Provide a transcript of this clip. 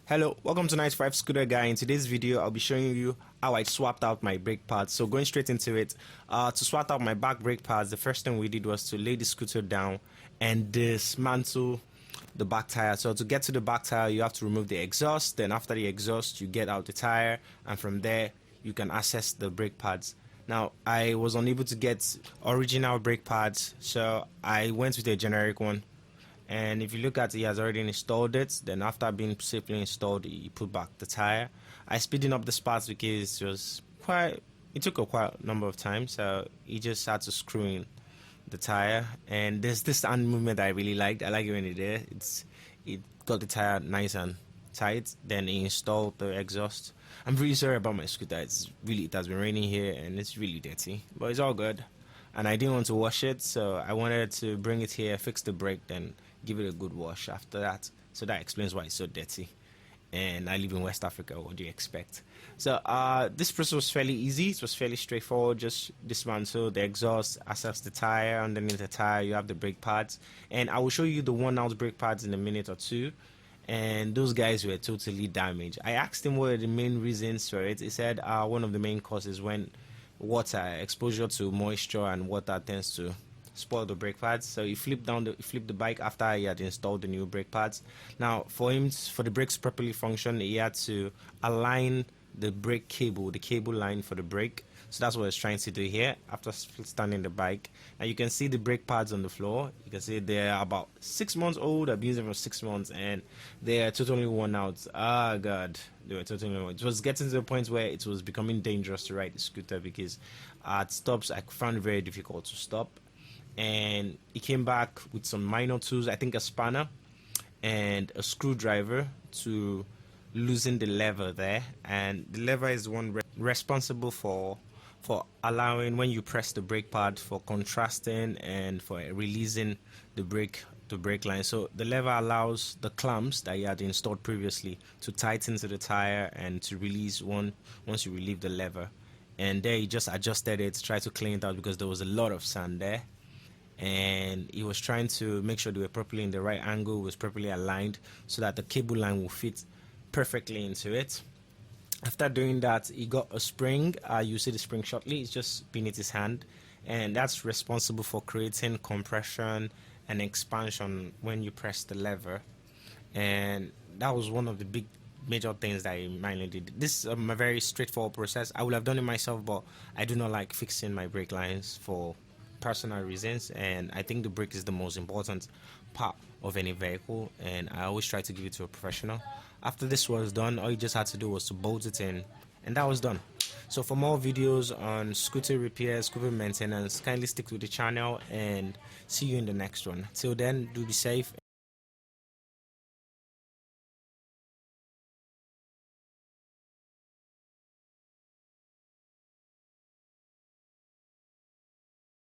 Hello, welcome to 95 Scooter Guy. In today's video, I'll be showing you how I swapped out my brake pads. So going straight into it, to swap out my back brake pads, the first thing we did was to lay the scooter down and dismantle the back tire. So to get to the back tire, you have to remove the exhaust. Then after the exhaust, you get out the tire, and from there, you can access the brake pads. Now, I was unable to get original brake pads, so I went with a generic one. And if you look at it, he has already installed it. Then after being safely installed, he put back the tire. I speeding up the spots because it took a quite number of times. So he just had to screw in the tire. And there's this hand movement I really liked. I like it when it there. It got the tire nice and tight. Then he installed the exhaust. I'm really sorry about my scooter. It has been raining here and it's really dirty, but it's all good. And I didn't want to wash it, so I wanted to bring it here, fix the brake, then give it a good wash after that. So that explains why it's so dirty. And I live in West Africa. What do you expect? So this process was fairly easy. It was fairly straightforward. Just dismantle the exhaust, access the tire. Underneath the tire, you have the brake pads. And I will show you the worn-out brake pads in a minute or two. And those guys were totally damaged. I asked him what are the main reasons for it. He said one of the main causes when water exposure to moisture and water tends to spoil the brake pads. So he flipped the bike after he had installed the new brake pads. Now for the brakes to properly function, he had to align the brake cable, the cable line for the brake. So that's what he's trying to do here after standing the bike. And you can see the brake pads on the floor. You can see they're about 6 months old. I've used them for 6 months and they are totally worn out. Ah, God, they were totally worn out. It was getting to the point where it was becoming dangerous to ride the scooter because at stops I found it very difficult to stop. And he came back with some minor tools, I think a spanner and a screwdriver to loosen the lever there. And the lever is the one responsible for allowing, when you press the brake pad, for contrasting and for releasing the brake line. So the lever allows the clamps that you had installed previously to tighten to the tire and to release once you relieve the lever. And there he just adjusted it to try to clean it out because there was a lot of sand there. And he was trying to make sure they were properly in the right angle, was properly aligned so that the cable line will fit perfectly into it. After doing that, he got a spring. You see the spring shortly. It's just beneath his hand, and that's responsible for creating compression and expansion when you press the lever. And that was one of the big major things that I mainly did. This is a very straightforward process. I would have done it myself, but I do not like fixing my brake lines for personal reasons, and I think the brake is the most important part of any vehicle, and I always try to give it to a professional. After this was done, all you just had to do was to bolt it in, and that was done. So for more videos on scooter repairs, scooter maintenance, kindly stick to the channel and see you in the next one. Till then, do be safe.